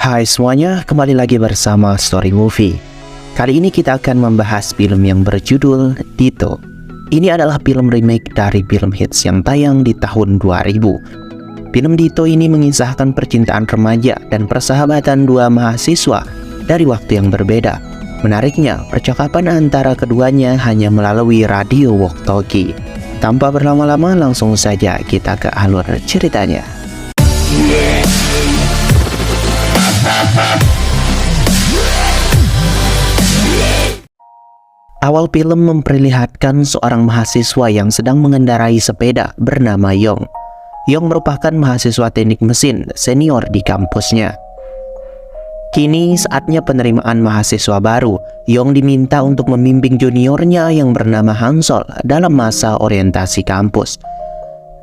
Hai semuanya, kembali lagi bersama Story Movie. Kali ini kita akan membahas film yang berjudul Ditto. Ini adalah film remake dari film hits yang tayang di tahun 2000. Film Ditto ini mengisahkan percintaan remaja dan persahabatan dua mahasiswa dari waktu yang berbeda. Menariknya, percakapan antara keduanya hanya melalui radio walkie-talkie. Tanpa berlama-lama, langsung saja kita ke alur ceritanya. Awal film memperlihatkan seorang mahasiswa yang sedang mengendarai sepeda bernama Yong. Yong merupakan mahasiswa teknik mesin senior di kampusnya. Kini saatnya penerimaan mahasiswa baru. Yong diminta untuk membimbing juniornya yang bernama Hansol dalam masa orientasi kampus.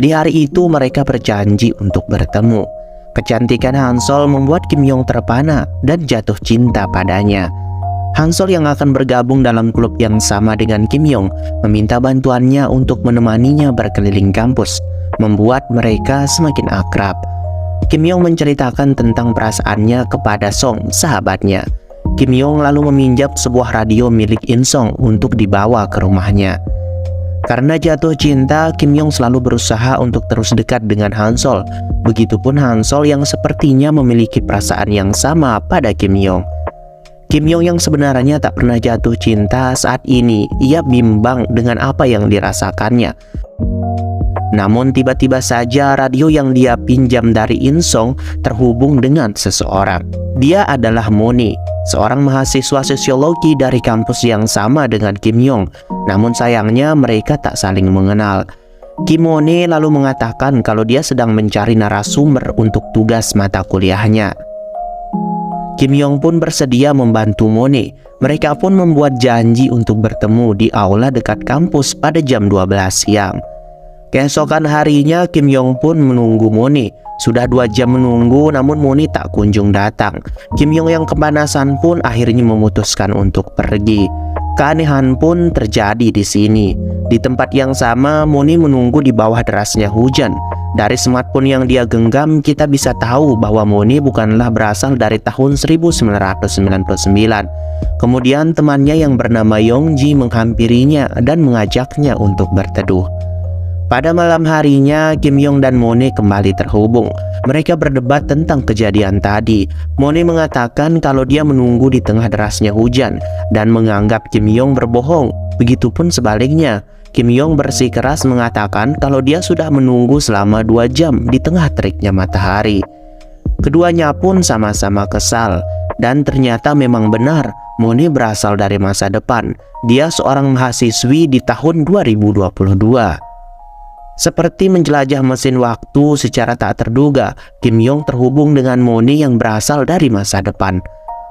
Di hari itu mereka berjanji untuk bertemu. Kecantikan Hansol membuat Kim Yong terpana dan jatuh cinta padanya. Hansol yang akan bergabung dalam klub yang sama dengan Kim Yong meminta bantuannya untuk menemaninya berkeliling kampus, membuat mereka semakin akrab. Kim Yong menceritakan tentang perasaannya kepada Song, sahabatnya. Kim Yong lalu meminjam sebuah radio milik In Song untuk dibawa ke rumahnya. Karena jatuh cinta, Kim Yong selalu berusaha untuk terus dekat dengan Hansol. Begitupun Hansol yang sepertinya memiliki perasaan yang sama pada Kim Yong. Kim Yong yang sebenarnya tak pernah jatuh cinta, saat ini ia bimbang dengan apa yang dirasakannya. Namun tiba-tiba saja radio yang dia pinjam dari In Song terhubung dengan seseorang. Dia adalah Moni, seorang mahasiswa sosiologi dari kampus yang sama dengan Kim Yong. Namun sayangnya mereka tak saling mengenal. Kim Moni lalu mengatakan kalau dia sedang mencari narasumber untuk tugas mata kuliahnya. Kim Yong pun bersedia membantu Moni. Mereka pun membuat janji untuk bertemu di aula dekat kampus pada jam 12 siang. Keesokan harinya Kim Yong pun menunggu Moni. Sudah 2 jam menunggu namun Moni tak kunjung datang. Kim Yong yang kepanasan pun akhirnya memutuskan untuk pergi. Keanehan pun terjadi di sini. Di tempat yang sama Moni menunggu di bawah derasnya hujan. Dari smartphone yang dia genggam kita bisa tahu bahwa Moni bukanlah berasal dari tahun 1999. Kemudian temannya yang bernama Yongji menghampirinya dan mengajaknya untuk berteduh. Pada malam harinya, Kim Yong dan Moni kembali terhubung. Mereka berdebat tentang kejadian tadi. Moni mengatakan kalau dia menunggu di tengah derasnya hujan dan menganggap Kim Yong berbohong. Begitupun sebaliknya, Kim Yong bersikeras mengatakan kalau dia sudah menunggu selama 2 jam di tengah teriknya matahari. Keduanya pun sama-sama kesal. Dan ternyata memang benar, Moni berasal dari masa depan. Dia seorang mahasiswi di tahun 2022. Seperti menjelajah mesin waktu secara tak terduga, Kim Yong terhubung dengan Moni yang berasal dari masa depan.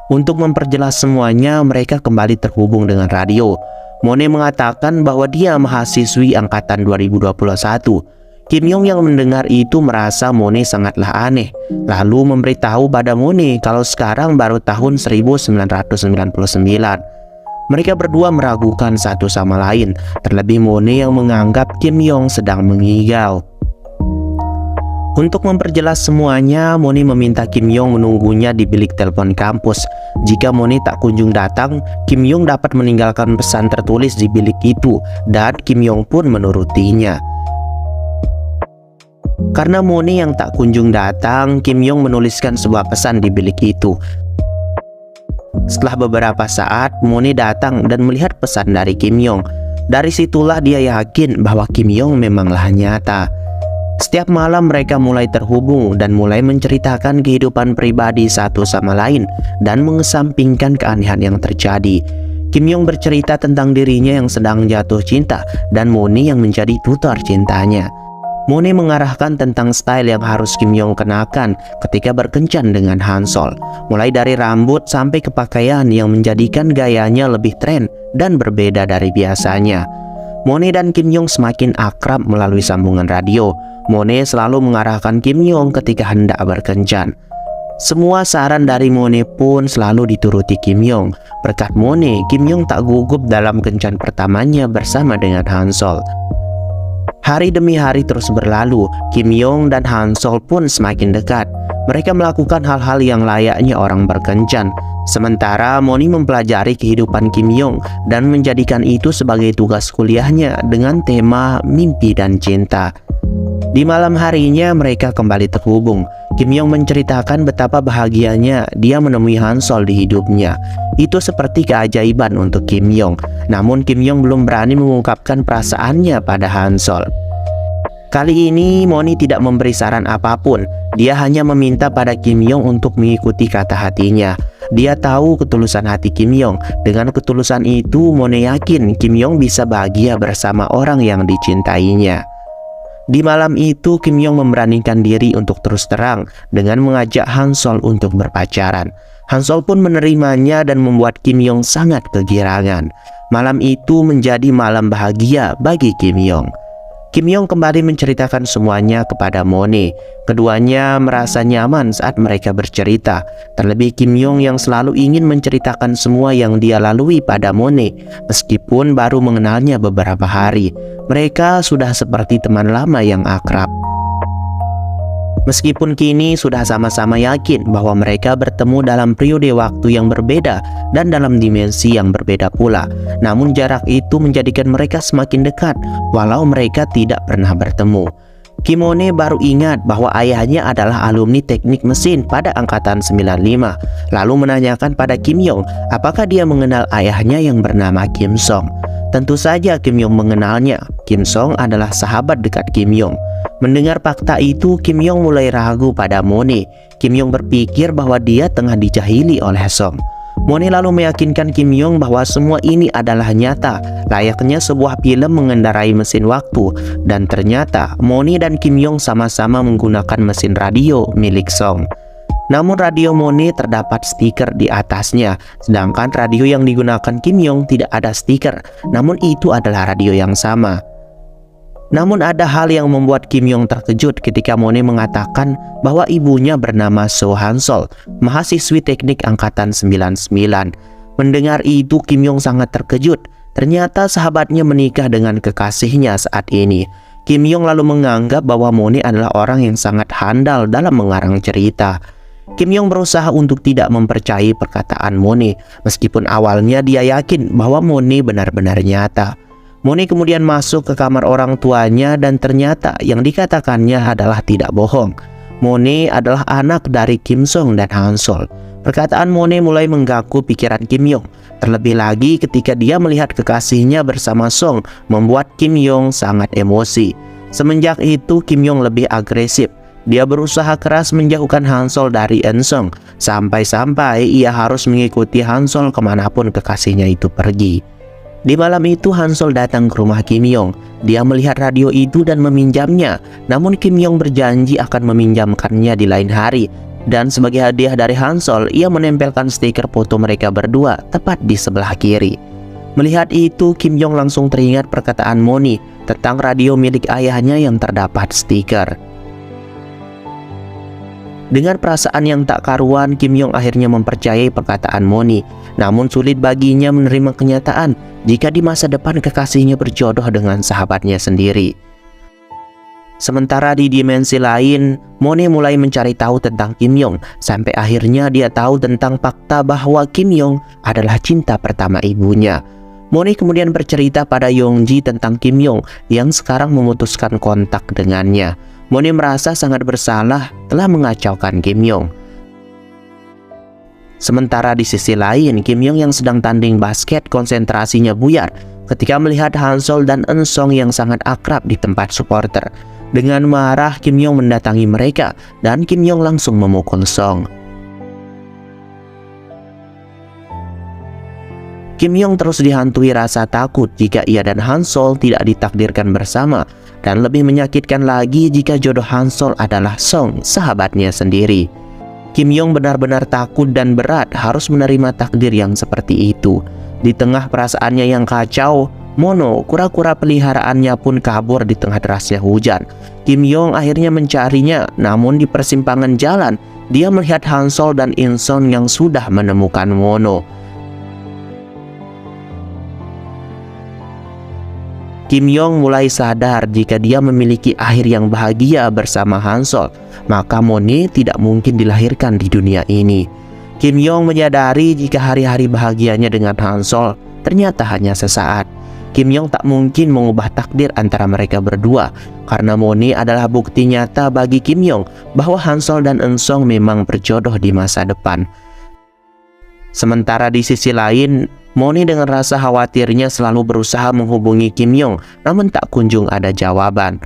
Untuk memperjelas semuanya, mereka kembali terhubung dengan radio. Moni mengatakan bahwa dia mahasiswi angkatan 2021. Kim Yong yang mendengar itu merasa Moni sangatlah aneh, lalu memberitahu pada Moni kalau sekarang baru tahun 1999. Mereka berdua meragukan satu sama lain, terlebih Moni yang menganggap Kim Yong sedang mengigau. Untuk memperjelas semuanya, Moni meminta Kim Yong menunggunya di bilik telepon kampus. Jika Moni tak kunjung datang, Kim Yong dapat meninggalkan pesan tertulis di bilik itu, dan Kim Yong pun menurutinya. Karena Moni yang tak kunjung datang, Kim Yong menuliskan sebuah pesan di bilik itu. Setelah beberapa saat, Moni datang dan melihat pesan dari Kim Yong. Dari situlah dia yakin bahwa Kim Yong memanglah nyata. Setiap malam mereka mulai terhubung dan mulai menceritakan kehidupan pribadi satu sama lain dan mengesampingkan keanehan yang terjadi. Kim Yong bercerita tentang dirinya yang sedang jatuh cinta dan Moni yang menjadi tutor cintanya. Moni mengarahkan tentang style yang harus Kim Yong kenakan ketika berkencan dengan Hansol, mulai dari rambut sampai ke pakaian yang menjadikan gayanya lebih tren dan berbeda dari biasanya. Moni dan Kim Yong semakin akrab melalui sambungan radio. Moni selalu mengarahkan Kim Yong ketika hendak berkencan. Semua saran dari Moni pun selalu dituruti Kim Yong. Berkat Moni, Kim Yong tak gugup dalam kencan pertamanya bersama dengan Hansol. Hari demi hari terus berlalu, Kim Yong dan Han Sol pun semakin dekat. Mereka melakukan hal-hal yang layaknya orang berkencan. Sementara Moni mempelajari kehidupan Kim Yong dan menjadikan itu sebagai tugas kuliahnya dengan tema mimpi dan cinta. Di malam harinya mereka kembali terhubung. Kim Yong menceritakan betapa bahagianya dia menemui Han Sol di hidupnya. Itu seperti keajaiban untuk Kim Yong. Namun Kim Yong belum berani mengungkapkan perasaannya pada Han Sol. Kali ini Moni tidak memberi saran apapun. Dia hanya meminta pada Kim Yong untuk mengikuti kata hatinya. Dia tahu ketulusan hati Kim Yong. Dengan ketulusan itu, Moni yakin Kim Yong bisa bahagia bersama orang yang dicintainya. Di malam itu, Kim Yong memberanikan diri untuk terus terang dengan mengajak Han Sol untuk berpacaran. Han Sol pun menerimanya dan membuat Kim Yong sangat kegirangan. Malam itu menjadi malam bahagia bagi Kim Yong. Kim Yong kembali menceritakan semuanya kepada Moni. Keduanya merasa nyaman saat mereka bercerita. Terlebih Kim Yong yang selalu ingin menceritakan semua yang dia lalui pada Moni, meskipun baru mengenalnya beberapa hari. Mereka sudah seperti teman lama yang akrab. Meskipun kini sudah sama-sama yakin bahwa mereka bertemu dalam periode waktu yang berbeda dan dalam dimensi yang berbeda pula, namun jarak itu menjadikan mereka semakin dekat walau mereka tidak pernah bertemu. Kim Moni baru ingat bahwa ayahnya adalah alumni teknik mesin pada angkatan 95, lalu menanyakan pada Kim Yong apakah dia mengenal ayahnya yang bernama Kim Song. Tentu saja Kim Yong mengenalnya. Kim Song adalah sahabat dekat Kim Yong. Mendengar fakta itu, Kim Yong mulai ragu pada Moni. Kim Yong berpikir bahwa dia tengah dijahili oleh Song. Moni lalu meyakinkan Kim Yong bahwa semua ini adalah nyata, layaknya sebuah film mengendarai mesin waktu. Dan ternyata Moni dan Kim Yong sama-sama menggunakan mesin radio milik Song. Namun radio Moni terdapat stiker di atasnya, sedangkan radio yang digunakan Kim Yong tidak ada stiker, namun itu adalah radio yang sama. Namun ada hal yang membuat Kim Yong terkejut ketika Moni mengatakan bahwa ibunya bernama So Han Sol, mahasiswi teknik angkatan 99. Mendengar itu Kim Yong sangat terkejut. Ternyata sahabatnya menikah dengan kekasihnya saat ini. Kim Yong lalu menganggap bahwa Moni adalah orang yang sangat handal dalam mengarang cerita. Kim Yong berusaha untuk tidak mempercayai perkataan Moni, meskipun awalnya dia yakin bahwa Moni benar-benar nyata. Moni kemudian masuk ke kamar orang tuanya dan ternyata yang dikatakannya adalah tidak bohong. Moni adalah anak dari Kim Song dan Han Sol. Perkataan Moni mulai mengganggu pikiran Kim Yong. Terlebih lagi ketika dia melihat kekasihnya bersama Song, membuat Kim Yong sangat emosi. Semenjak itu Kim Yong lebih agresif. Dia berusaha keras menjauhkan Han Sol dari En Song, sampai-sampai ia harus mengikuti Han Sol kemanapun kekasihnya itu pergi. Di malam itu Han Sol datang ke rumah Kim Yong. Dia melihat radio itu dan meminjamnya, namun Kim Yong berjanji akan meminjamkannya di lain hari. Dan sebagai hadiah dari Han Sol, ia menempelkan stiker foto mereka berdua tepat di sebelah kiri. Melihat itu, Kim Yong langsung teringat perkataan Moni tentang radio milik ayahnya yang terdapat stiker. Dengan perasaan yang tak karuan, Kim Yong akhirnya mempercayai perkataan Moni. Namun sulit baginya menerima kenyataan jika di masa depan kekasihnya berjodoh dengan sahabatnya sendiri. Sementara di dimensi lain, Moni mulai mencari tahu tentang Kim Yong. Sampai akhirnya dia tahu tentang fakta bahwa Kim Yong adalah cinta pertama ibunya. Moni kemudian bercerita pada Yongji tentang Kim Yong yang sekarang memutuskan kontak dengannya. Moni merasa sangat bersalah telah mengacaukan Kim Yong. Sementara di sisi lain, Kim Yong yang sedang tanding basket konsentrasinya buyar ketika melihat Han Sol dan En Song yang sangat akrab di tempat supporter. Dengan marah, Kim Yong mendatangi mereka dan Kim Yong langsung memukul Song. Kim Yong terus dihantui rasa takut jika ia dan Han Sol tidak ditakdirkan bersama, dan lebih menyakitkan lagi jika jodoh Han Sol adalah Song, sahabatnya sendiri. Kim Yong benar-benar takut dan berat harus menerima takdir yang seperti itu. Di tengah perasaannya yang kacau, Mono, kura-kura peliharaannya pun kabur di tengah derasnya hujan. Kim Yong akhirnya mencarinya, namun di persimpangan jalan, dia melihat Han Sol dan In Song yang sudah menemukan Mono. Kim Yong mulai sadar jika dia memiliki akhir yang bahagia bersama Han Sol, maka Monet tidak mungkin dilahirkan di dunia ini. Kim Yong menyadari jika hari-hari bahagianya dengan Han Sol ternyata hanya sesaat. Kim Yong tak mungkin mengubah takdir antara mereka berdua, karena Monet adalah bukti nyata bagi Kim Yong bahwa Han Sol dan Eun Sung memang berjodoh di masa depan. Sementara di sisi lain, Monet dengan rasa khawatirnya selalu berusaha menghubungi Kim Yong, namun tak kunjung ada jawaban.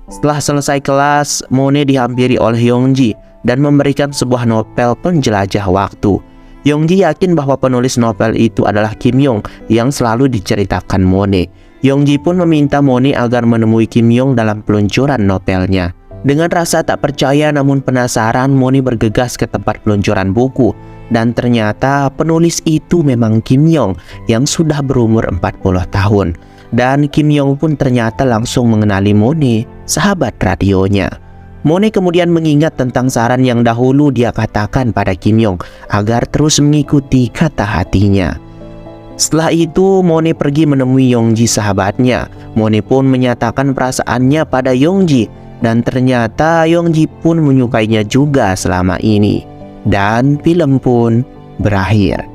Setelah selesai kelas, Monet dihampiri oleh Yongji dan memberikan sebuah novel penjelajah waktu. Yongji yakin bahwa penulis novel itu adalah Kim Yong yang selalu diceritakan Monet. Yongji pun meminta Monet agar menemui Kim Yong dalam peluncuran novelnya. Dengan rasa tak percaya namun penasaran, Monet bergegas ke tempat peluncuran buku. Dan ternyata penulis itu memang Kim Yong yang sudah berumur 40 tahun. Dan Kim Yong pun ternyata langsung mengenali Monet, sahabat radionya. Monet kemudian mengingat tentang saran yang dahulu dia katakan pada Kim Yong agar terus mengikuti kata hatinya. Setelah itu Monet pergi menemui Yongji sahabatnya. Monet pun menyatakan perasaannya pada Yongji, dan ternyata Yongji pun menyukainya juga selama ini. Dan film pun berakhir.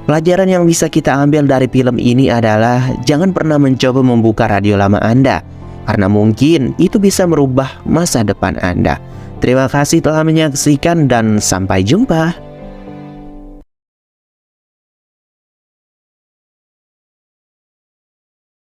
Pelajaran yang bisa kita ambil dari film ini adalah jangan pernah mencoba membuka radio lama Anda, karena mungkin itu bisa merubah masa depan Anda. Terima kasih telah menyaksikan dan sampai jumpa.